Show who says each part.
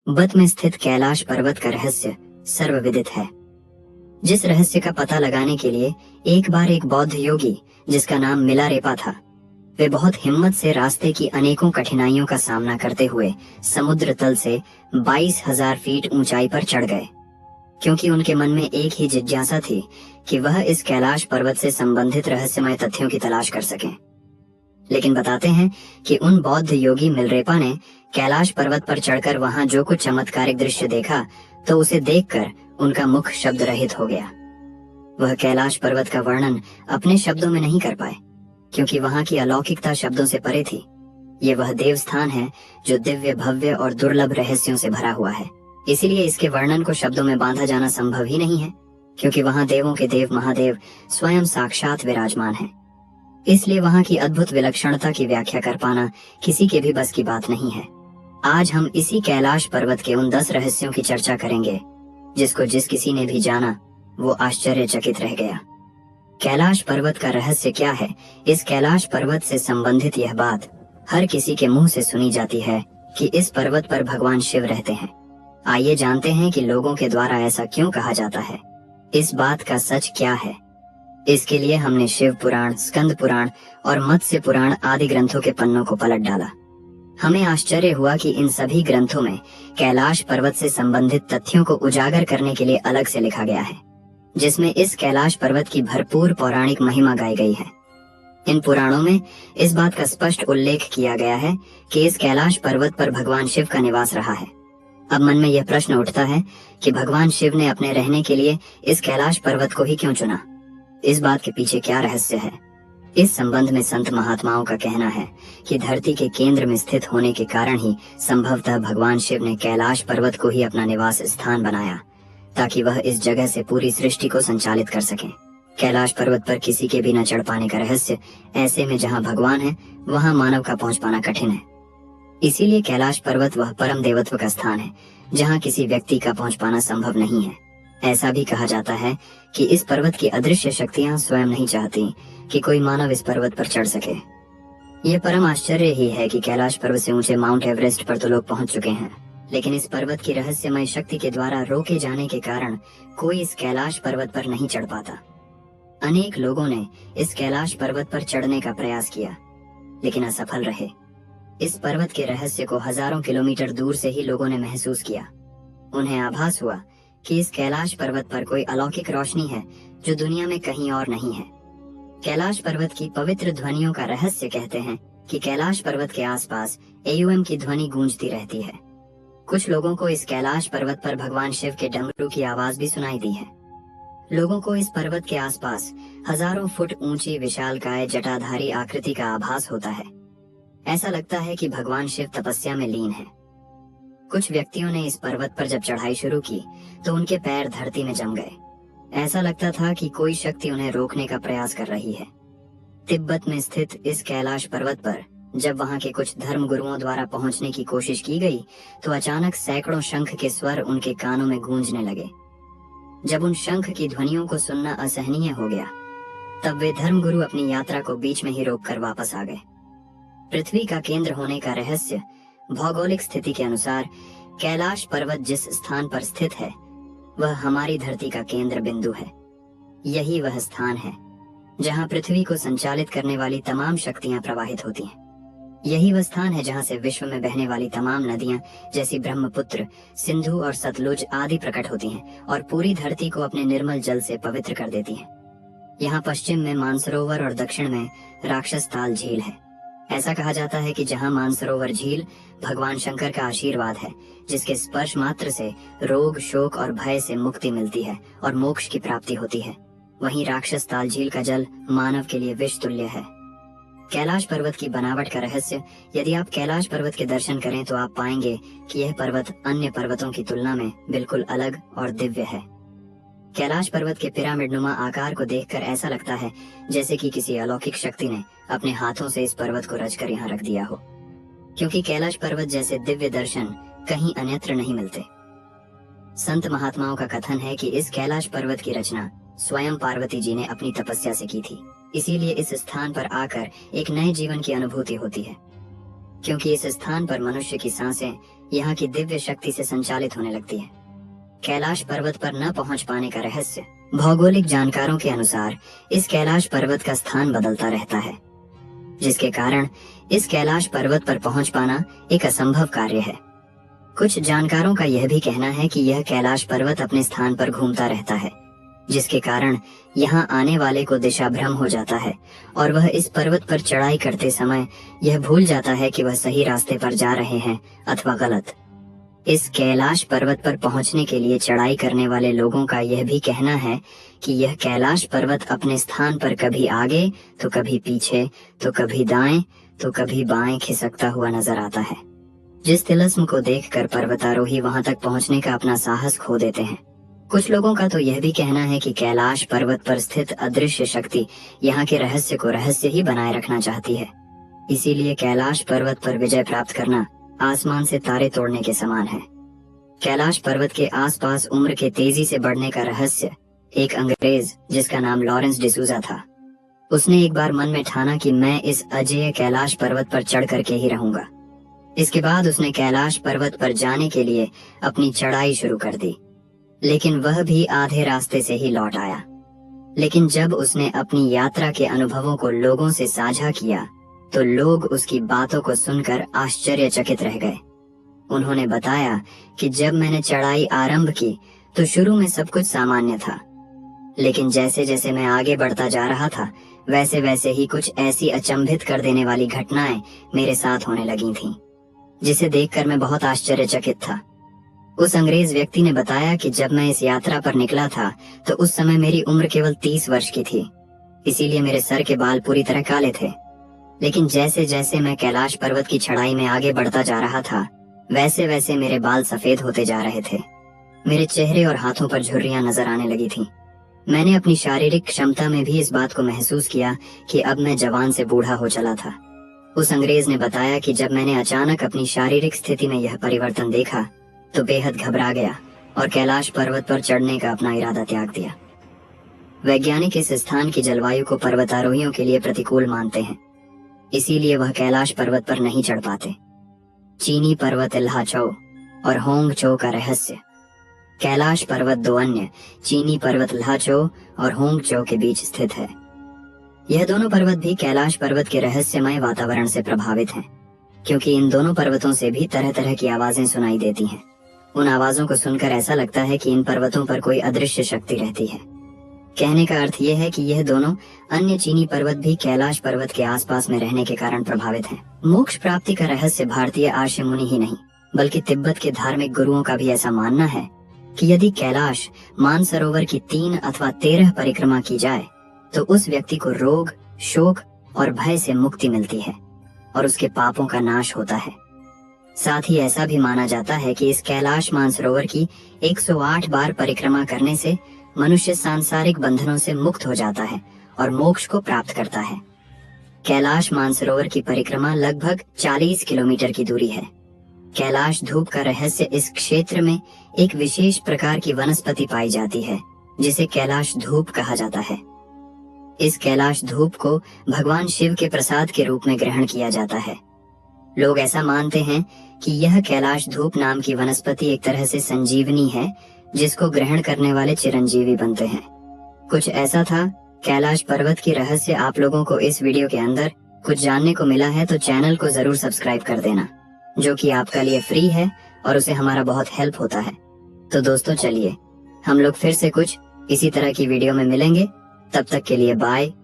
Speaker 1: तिब्बत में स्थित कैलाश पर्वत का रहस्य सर्वविदित है। जिस रहस्य का पता लगाने के लिए एक बार एक बौद्ध योगी जिसका नाम मिलारेपा था, वे बहुत हिम्मत से रास्ते की अनेकों कठिनाइयों का सामना करते हुए समुद्र तल से 22,000 फीट ऊंचाई पर चढ़ गए, क्योंकि उनके मन में एक ही जिज्ञासा थी कि वह इस कैलाश पर्वत से संबंधित रहस्यमय तथ्यों की तलाश कर सकें। लेकिन बताते हैं कि उन बौद्ध योगी मिलरेपा ने कैलाश पर्वत पर चढ़कर वहां जो कुछ चमत्कारिक दृश्य देखा, तो उसे देखकर उनका मुख शब्द रहित हो गया। वह कैलाश पर्वत का वर्णन अपने शब्दों में नहीं कर पाए, क्योंकि वहां की अलौकिकता शब्दों से परे थी। ये वह देव स्थान है जो दिव्य, भव्य और दुर्लभ रहस्यों से भरा हुआ है। इसीलिए इसके वर्णन को शब्दों में बांधा जाना संभव ही नहीं है, क्योंकि वहां देवों के देव महादेव स्वयं साक्षात विराजमान हैं। इसलिए वहां की अद्भुत विलक्षणता की व्याख्या कर पाना किसी के भी बस की बात नहीं है। आज हम इसी कैलाश पर्वत के उन 10 रहस्यों की चर्चा करेंगे जिसको जिस किसी ने भी जाना वो आश्चर्यचकित रह गया। कैलाश पर्वत का रहस्य क्या है? इस कैलाश पर्वत से संबंधित यह बात हर किसी के मुंह से सुनी जाती है कि इस पर्वत पर भगवान शिव रहते हैं। आइए जानते हैं कि लोगों के द्वारा ऐसा क्यों कहा जाता है। इस बात का सच क्या है? इसके लिए हमने शिव पुराण, स्कंद पुराण और मत्स्य पुराण आदि ग्रंथों के पन्नों को पलट डाला। हमें आश्चर्य हुआ कि इन सभी ग्रंथों में कैलाश पर्वत से संबंधित तथ्यों को उजागर करने के लिए अलग से लिखा गया है, जिसमें इस कैलाश पर्वत की भरपूर पौराणिक महिमा गाई गई है। इन पुराणों में इस बात का स्पष्ट उल्लेख किया गया है कि इस कैलाश पर्वत पर भगवान शिव का निवास रहा है। अब मन में यह प्रश्न उठता है कि भगवान शिव ने अपने रहने के लिए इस कैलाश पर्वत को ही क्यों चुना? इस बात के पीछे क्या रहस्य है? इस संबंध में संत महात्माओं का कहना है कि धरती के केंद्र में स्थित होने के कारण ही संभवतः भगवान शिव ने कैलाश पर्वत को ही अपना निवास स्थान बनाया, ताकि वह इस जगह से पूरी सृष्टि को संचालित कर सकें। कैलाश पर्वत पर किसी के भी न चढ़ पाने का रहस्य ऐसे में जहाँ भगवान है वहाँ मानव का पहुँच पाना कठिन है। इसीलिए कैलाश पर्वत वह परम देवत्व का स्थान है जहाँ किसी व्यक्ति का पहुँच पाना संभव नहीं है। ऐसा भी कहा जाता है कि इस पर्वत की अदृश्य शक्तियां स्वयं नहीं चाहती कि कोई मानव इस पर्वत पर चढ़ सके। यह परम आश्चर्य ही है कि कैलाश पर्वत से ऊंचे माउंट एवरेस्ट पर तो लोग पहुंच चुके हैं, लेकिन इस पर्वत की रहस्यमय शक्ति के द्वारा रोके जाने के कारण कोई इस कैलाश पर्वत पर नहीं चढ़ पाता। अनेक लोगों ने इस कैलाश पर्वत पर चढ़ने का प्रयास किया, लेकिन असफल रहे। इस पर्वत के रहस्य को हजारों किलोमीटर दूर से ही लोगों ने महसूस किया। उन्हें आभास हुआ कि इस कैलाश पर्वत पर कोई अलौकिक रोशनी है जो दुनिया में कहीं और नहीं है। कैलाश पर्वत की पवित्र ध्वनियों का रहस्य कहते हैं कि कैलाश पर्वत के आसपास एयूएम की ध्वनि गूंजती रहती है। कुछ लोगों को इस कैलाश पर्वत पर भगवान शिव के डमरू की आवाज भी सुनाई दी है। लोगों को इस पर्वत के आसपास हजारों फुट ऊंची विशालकाय जटाधारी आकृति का आभास होता है। ऐसा लगता है कि भगवान शिव तपस्या में लीन है। कुछ व्यक्तियों ने इस पर्वत पर जब चढ़ाई शुरू की तो उनके पैर धरती में जम गए। ऐसा लगता था कि कोई शक्ति उन्हें रोकने का प्रयास कर रही है। तिब्बत में स्थित इस कैलाश पर्वत पर जब वहां के कुछ धर्म गुरुओं द्वारा पहुंचने की कोशिश की गई तो अचानक सैकड़ों शंख के स्वर उनके कानों में गूंजने लगे। जब उन शंख की ध्वनियों को सुनना असहनीय हो गया, तब वे धर्मगुरु अपनी यात्रा को बीच में ही रोककर वापस आ गए। पृथ्वी का केंद्र होने का रहस्य भौगोलिक स्थिति के अनुसार कैलाश पर्वत जिस स्थान पर स्थित है वह हमारी धरती का केंद्र बिंदु है। यही वह स्थान है जहां पृथ्वी को संचालित करने वाली तमाम शक्तियां प्रवाहित होती हैं। यही वह स्थान है जहां से विश्व में बहने वाली तमाम नदियां जैसी ब्रह्मपुत्र, सिंधु और सतलुज आदि प्रकट होती हैं और पूरी धरती को अपने निर्मल जल से पवित्र कर देती हैं। यहाँ पश्चिम में मानसरोवर और दक्षिण में राक्षस ताल झील है। ऐसा कहा जाता है कि जहां मानसरोवर झील भगवान शंकर का आशीर्वाद है, जिसके स्पर्श मात्र से रोग, शोक और भय से मुक्ति मिलती है और मोक्ष की प्राप्ति होती है, वहीं राक्षस ताल झील का जल मानव के लिए विष तुल्य है। कैलाश पर्वत की बनावट का रहस्य, यदि आप कैलाश पर्वत के दर्शन करें तो आप पाएंगे कि यह पर्वत अन्य पर्वतों की तुलना में बिल्कुल अलग और दिव्य है। कैलाश पर्वत के पिरामिडनुमा आकार को देखकर ऐसा लगता है जैसे कि किसी अलौकिक शक्ति ने अपने हाथों से इस पर्वत को रचकर यहाँ रख दिया हो, क्योंकि कैलाश पर्वत जैसे दिव्य दर्शन कहीं अन्यत्र नहीं मिलते। संत महात्माओं का कथन है कि इस कैलाश पर्वत की रचना स्वयं पार्वती जी ने अपनी तपस्या से की थी। इसीलिए इस स्थान पर आकर एक नए जीवन की अनुभूति होती है, क्योंकि इस स्थान पर मनुष्य की सांसें यहाँ की दिव्य शक्ति से संचालित होने लगती है। कैलाश पर्वत पर न पहुंच पाने का रहस्य। भौगोलिक जानकारों के अनुसार इस कैलाश पर्वत का स्थान बदलता रहता है, जिसके कारण इस कैलाश पर्वत पर पहुंच पाना एक असंभव कार्य है। कुछ जानकारों का यह भी कहना है कि यह कैलाश पर्वत अपने स्थान पर घूमता रहता है, जिसके कारण यहाँ आने वाले को दिशा भ्रम हो जाता है और वह इस पर्वत पर चढ़ाई करते समय यह भूल जाता है कि वह सही रास्ते पर जा रहे हैं अथवा गलत। इस कैलाश पर्वत पर पहुंचने के लिए चढ़ाई करने वाले लोगों का यह भी कहना है कि यह कैलाश पर्वत अपने स्थान पर कभी आगे तो कभी पीछे तो कभी दाएं तो कभी बाएं खिसकता हुआ नजर आता है, जिस तिलस्म को देखकर पर्वतारोही वहां तक पहुंचने का अपना साहस खो देते हैं। कुछ लोगों का तो यह भी कहना है कि कैलाश पर्वत पर स्थित अदृश्य शक्ति यहाँ के रहस्य को रहस्य ही बनाए रखना चाहती है, इसीलिए कैलाश पर्वत पर विजय प्राप्त करना आसमान से तारे तोड़ने के समान है। कैलाश पर्वत के आसपास उम्र के तेजी से बढ़ने का रहस्य। एक अंग्रेज जिसका नाम लॉरेंस डिसूजा था, उसने एक बार मन में ठाना कि मैं इस अजेय कैलाश पर्वत पर चढ़ करके ही रहूंगा। इसके बाद उसने कैलाश पर्वत पर जाने के लिए अपनी चढ़ाई शुरू कर दी, लेकिन वह भी आधे रास्ते से ही लौट आया। लेकिन जब उसने अपनी यात्रा के अनुभवों को लोगों से साझा किया तो लोग उसकी बातों को सुनकर आश्चर्यचकित रह गए। उन्होंने बताया कि जब मैंने चढ़ाई आरंभ की तो शुरू में सब कुछ सामान्य था, लेकिन जैसे जैसे मैं आगे बढ़ता जा रहा था वैसे वैसे ही कुछ ऐसी अचंभित कर देने वाली घटनाएं मेरे साथ होने लगी थीं, जिसे देखकर मैं बहुत आश्चर्यचकित था। उस अंग्रेज व्यक्ति ने बताया कि जब मैं इस यात्रा पर निकला था तो उस समय मेरी उम्र केवल 30 वर्ष की थी, इसीलिए मेरे सर के बाल पूरी तरह काले थे। लेकिन जैसे जैसे मैं कैलाश पर्वत की चढ़ाई में आगे बढ़ता जा रहा था वैसे वैसे मेरे बाल सफेद होते जा रहे थे। मेरे चेहरे और हाथों पर झुर्रियां नजर आने लगी थीं। मैंने अपनी शारीरिक क्षमता में भी इस बात को महसूस किया कि अब मैं जवान से बूढ़ा हो चला था। उस अंग्रेज ने बताया कि जब मैंने अचानक अपनी शारीरिक स्थिति में यह परिवर्तन देखा तो बेहद घबरा गया और कैलाश पर्वत पर चढ़ने का अपना इरादा त्याग दिया। वैज्ञानिक इस स्थान की जलवायु को पर्वतारोहियों के लिए प्रतिकूल मानते हैं, इसीलिए वह कैलाश पर्वत पर नहीं चढ़ पाते। चीनी पर्वत ल्हाचौ और होंगचो का रहस्य। कैलाश पर्वत दो अन्य चीनी पर्वत ल्हाचौ और होंगचो के बीच स्थित है। यह दोनों पर्वत भी कैलाश पर्वत के रहस्यमय वातावरण से प्रभावित हैं, क्योंकि इन दोनों पर्वतों से भी तरह तरह की आवाजें सुनाई देती हैं। उन आवाजों को सुनकर ऐसा लगता है कि इन पर्वतों पर कोई अदृश्य शक्ति रहती है। कहने का अर्थ यह है कि यह दोनों अन्य चीनी पर्वत भी कैलाश पर्वत के आसपास में रहने के कारण प्रभावित हैं। मोक्ष प्राप्ति का रहस्य भारतीय आर्य मुनि ही नहीं बल्कि तिब्बत के धार्मिक गुरुओं का भी ऐसा मानना है कि यदि कैलाश मानसरोवर की 3 अथवा 13 परिक्रमा की जाए तो उस व्यक्ति को रोग, शोक और भय से मुक्ति मिलती है और उसके पापों का नाश होता है। साथ ही ऐसा भी माना जाता है कि इस कैलाश मानसरोवर की 108 बार परिक्रमा करने से मनुष्य सांसारिक बंधनों से मुक्त हो जाता है और मोक्ष को प्राप्त करता है। कैलाश मानसरोवर की परिक्रमा लगभग 40 किलोमीटर की दूरी है। कैलाश धूप का रहस्य। इस क्षेत्र में एक विशेष प्रकार की वनस्पति पाई जाती है जिसे कैलाश धूप कहा जाता है। इस कैलाश धूप को भगवान शिव के प्रसाद के रूप में ग्रहण किया जाता है। लोग ऐसा मानते हैं कि यह कैलाश धूप नाम की वनस्पति एक तरह से संजीवनी है जिसको ग्रहण करने वाले चिरंजीवी बनते हैं। कुछ ऐसा था कैलाश पर्वत की रहस्य। आप लोगों को इस वीडियो के अंदर कुछ जानने को मिला है तो चैनल को जरूर सब्सक्राइब कर देना, जो कि आपका लिए फ्री है और उसे हमारा बहुत हेल्प होता है। तो दोस्तों चलिए हम लोग फिर से कुछ इसी तरह की वीडियो में मिलेंगे। तब तक के लिए बाय।